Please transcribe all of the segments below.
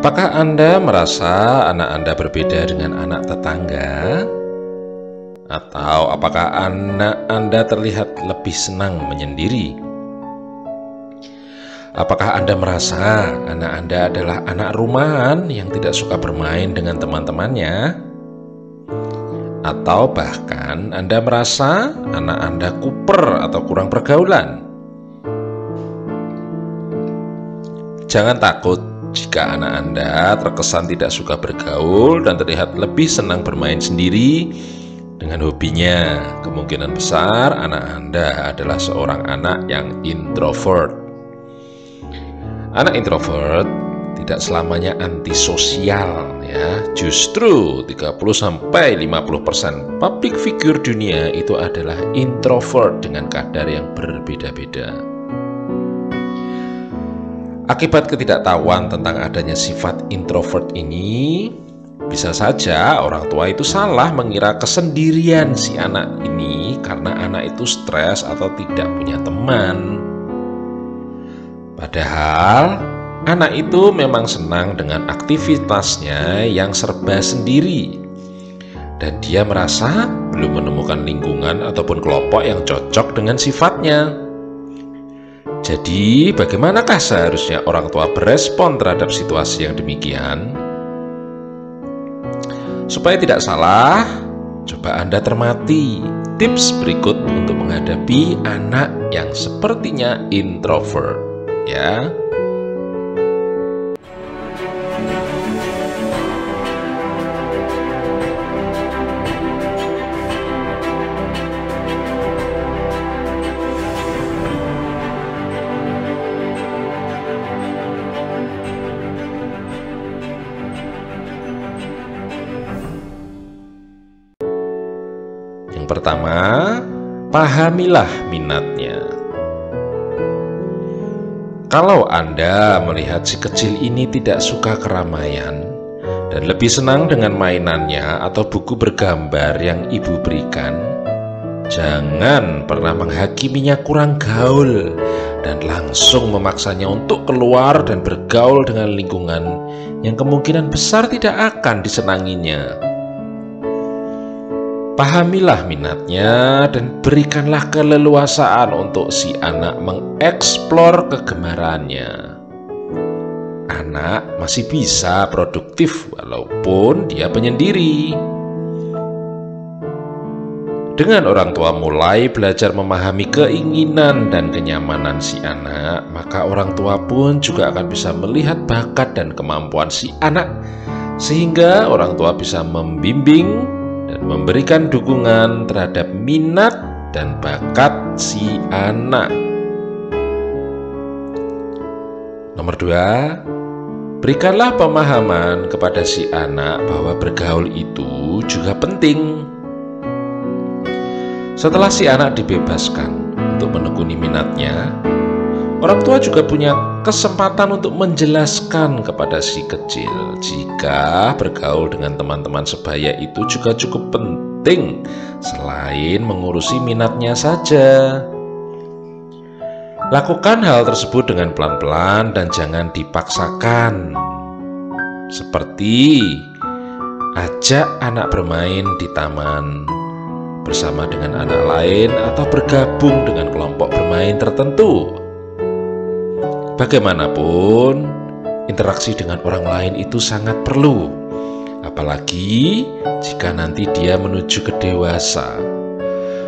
Apakah Anda merasa anak Anda berbeda dengan anak tetangga? Atau apakah anak Anda terlihat lebih senang menyendiri? Apakah Anda merasa anak Anda adalah anak rumahan yang tidak suka bermain dengan teman-temannya? Atau bahkan Anda merasa anak Anda kuper atau kurang pergaulan? Jangan takut jika anak Anda terkesan tidak suka bergaul dan terlihat lebih senang bermain sendiri dengan hobinya. Kemungkinan besar anak Anda adalah seorang anak yang introvert. Anak introvert tidak selamanya antisosial ya. Justru 30-50% public figure dunia itu adalah introvert dengan kadar yang berbeda-beda. Akibat ketidaktahuan tentang adanya sifat introvert ini, bisa saja orang tua itu salah mengira kesendirian si anak ini karena anak itu stres atau tidak punya teman. Padahal anak itu memang senang dengan aktivitasnya yang serba sendiri, dan dia merasa belum menemukan lingkungan ataupun kelompok yang cocok dengan sifatnya. Jadi, bagaimanakah seharusnya orang tua berespon terhadap situasi yang demikian? Supaya tidak salah, coba Anda cermati tips berikut untuk menghadapi anak yang sepertinya introvert, ya. Yang pertama, pahamilah minatnya. Kalau Anda melihat si kecil ini tidak suka keramaian dan lebih senang dengan mainannya atau buku bergambar yang ibu berikan, jangan pernah menghakiminya kurang gaul dan langsung memaksanya untuk keluar dan bergaul dengan lingkungan yang kemungkinan besar tidak akan disenanginya. Pahamilah minatnya dan berikanlah keleluasaan untuk si anak mengeksplor kegemarannya. Anak masih bisa produktif walaupun dia penyendiri. Dengan orang tua mulai belajar memahami keinginan dan kenyamanan si anak, maka orang tua pun juga akan bisa melihat bakat dan kemampuan si anak, sehingga orang tua bisa membimbing dan memberikan dukungan terhadap minat dan bakat si anak. Nomor 2, berikanlah pemahaman kepada si anak bahwa bergaul itu juga penting. Setelah si anak dibebaskan untuk menekuni minatnya, orang tua juga punya kesempatan untuk menjelaskan kepada si kecil jika bergaul dengan teman-teman sebaya itu juga cukup penting selain mengurusi minatnya saja. Lakukan hal tersebut dengan pelan-pelan dan jangan dipaksakan. Seperti ajak anak bermain di taman bersama dengan anak lain atau bergabung dengan kelompok bermain tertentu. Bagaimanapun, interaksi dengan orang lain itu sangat perlu, apalagi jika nanti dia menuju ke dewasa.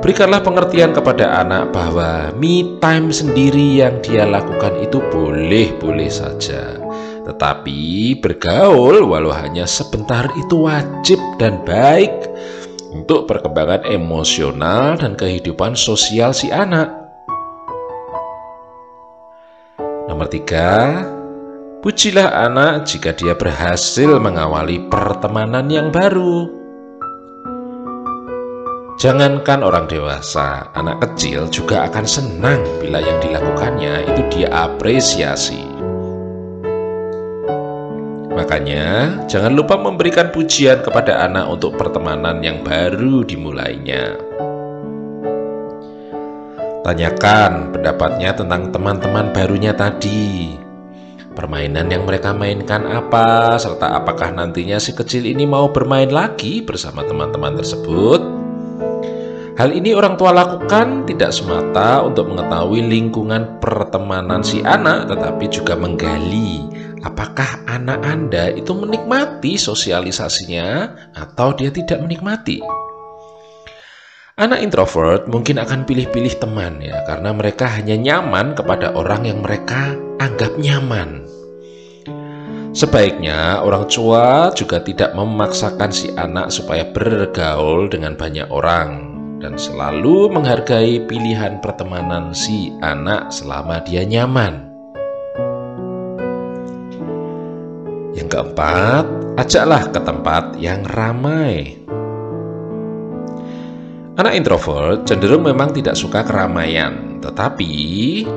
Berikanlah pengertian kepada anak bahwa me time sendiri yang dia lakukan itu boleh-boleh saja, tetapi bergaul walau hanya sebentar itu wajib dan baik untuk perkembangan emosional dan kehidupan sosial si anak. Nomor 3, pujilah anak jika dia berhasil mengawali pertemanan yang baru. Jangankan orang dewasa, anak kecil juga akan senang bila yang dilakukannya itu dia apresiasi. Makanya, jangan lupa memberikan pujian kepada anak untuk pertemanan yang baru dimulainya. Tanyakan pendapatnya tentang teman-teman barunya tadi. permainan yang mereka mainkan apa, serta apakah nantinya si kecil ini mau bermain lagi bersama teman-teman tersebut. Hal ini orang tua lakukan tidak semata untuk mengetahui lingkungan pertemanan si anak, tetapi juga menggali apakah anak Anda itu menikmati sosialisasinya atau dia tidak menikmati. Anak introvert mungkin akan pilih-pilih teman ya, karena mereka hanya nyaman kepada orang yang mereka anggap nyaman. Sebaiknya orang tua juga tidak memaksakan si anak supaya bergaul dengan banyak orang dan selalu menghargai pilihan pertemanan si anak selama dia nyaman. Yang keempat, ajaklah ke tempat yang ramai. Anak introvert cenderung memang tidak suka keramaian, tetapi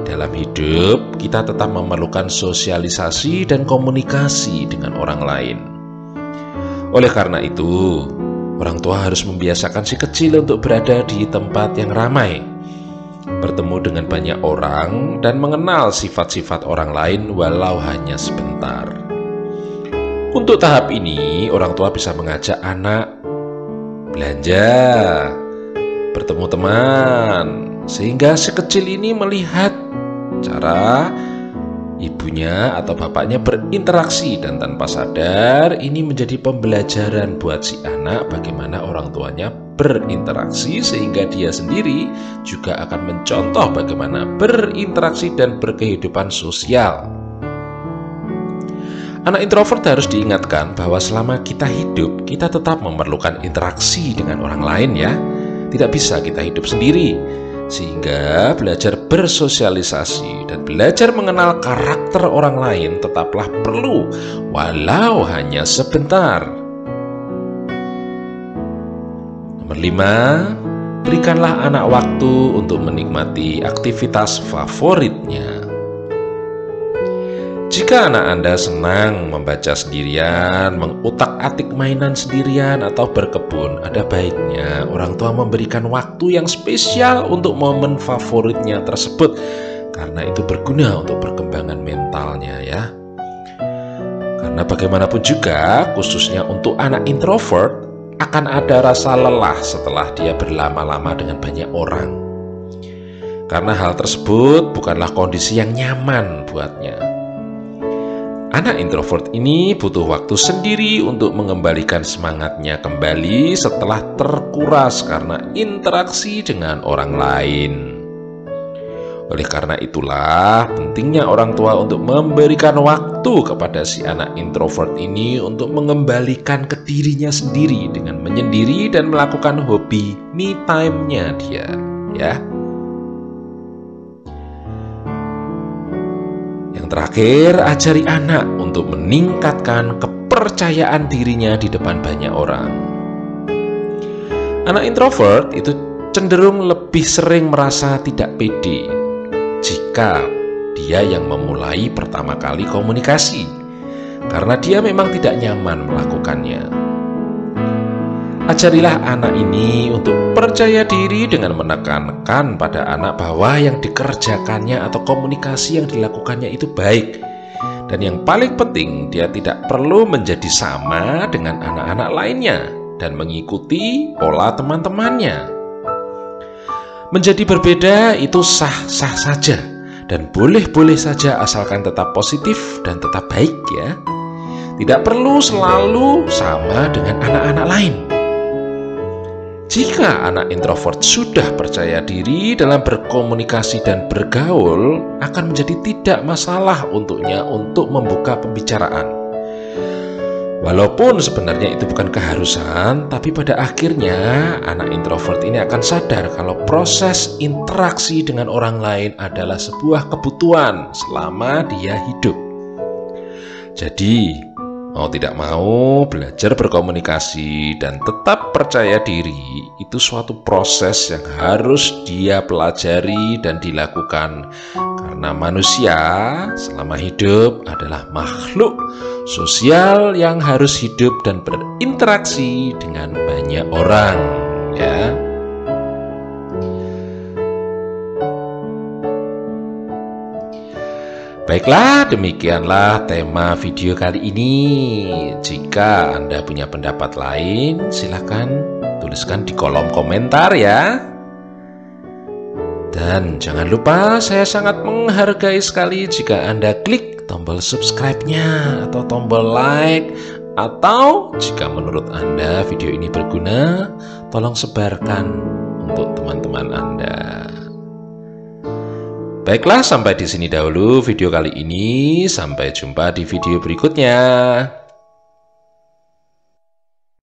dalam hidup kita tetap memerlukan sosialisasi dan komunikasi dengan orang lain. Oleh karena itu, orang tua harus membiasakan si kecil untuk berada di tempat yang ramai, bertemu dengan banyak orang, dan mengenal sifat-sifat orang lain walau hanya sebentar. Untuk tahap ini, orang tua bisa mengajak anak belanja, bertemu teman, sehingga si kecil ini melihat cara ibunya atau bapaknya berinteraksi, dan tanpa sadar ini menjadi pembelajaran buat si anak bagaimana orang tuanya berinteraksi, sehingga dia sendiri juga akan mencontoh bagaimana berinteraksi dan berkehidupan sosial. Anak introvert harus diingatkan bahwa selama kita hidup, kita tetap memerlukan interaksi dengan orang lain ya. Tidak bisa kita hidup sendiri, sehingga belajar bersosialisasi dan belajar mengenal karakter orang lain tetaplah perlu, walau hanya sebentar. Nomor 5, berikanlah anak waktu untuk menikmati aktivitas favoritnya. Jika anak Anda senang membaca sendirian, mengutak-atik mainan sendirian, atau berkebun, ada baiknya orang tua memberikan waktu yang spesial untuk momen favoritnya tersebut, karena itu berguna untuk perkembangan mentalnya ya. Karena bagaimanapun juga, khususnya untuk anak introvert, akan ada rasa lelah setelah dia berlama-lama dengan banyak orang. Karena hal tersebut bukanlah kondisi yang nyaman buatnya. Anak introvert ini butuh waktu sendiri untuk mengembalikan semangatnya kembali setelah terkuras karena interaksi dengan orang lain. Oleh karena itulah pentingnya orang tua untuk memberikan waktu kepada si anak introvert ini untuk mengembalikan ke dirinya sendiri dengan menyendiri dan melakukan hobi me time-nya dia ya. Terakhir, ajari anak untuk meningkatkan kepercayaan dirinya di depan banyak orang. Anak introvert itu cenderung lebih sering merasa tidak pede jika dia yang memulai pertama kali komunikasi, karena dia memang tidak nyaman melakukannya. Ajarilah anak ini untuk percaya diri dengan menekankan pada anak bahwa yang dikerjakannya atau komunikasi yang dilakukannya itu baik. Dan yang paling penting, dia tidak perlu menjadi sama dengan anak-anak lainnya dan mengikuti pola teman-temannya. Menjadi berbeda itu sah-sah saja dan boleh-boleh saja asalkan tetap positif dan tetap baik ya. Tidak perlu selalu sama dengan anak-anak lain. Jika anak introvert sudah percaya diri dalam berkomunikasi dan bergaul, akan menjadi tidak masalah untuknya untuk membuka pembicaraan. Walaupun sebenarnya itu bukan keharusan, tapi pada akhirnya anak introvert ini akan sadar kalau proses interaksi dengan orang lain adalah sebuah kebutuhan selama dia hidup. Jadi, mau tidak mau, belajar berkomunikasi dan tetap percaya diri itu suatu proses yang harus dia pelajari dan dilakukan. Karena manusia selama hidup adalah makhluk sosial yang harus hidup dan berinteraksi dengan banyak orang, ya. Baiklah, demikianlah tema video kali ini. Jika Anda punya pendapat lain, silakan tuliskan di kolom komentar ya. Dan jangan lupa, saya sangat menghargai sekali jika Anda klik tombol subscribe-nya atau tombol like. Atau jika menurut Anda video ini berguna, tolong sebarkan untuk teman-teman Anda. Baiklah, sampai di sini dahulu video kali ini. Sampai jumpa di video berikutnya.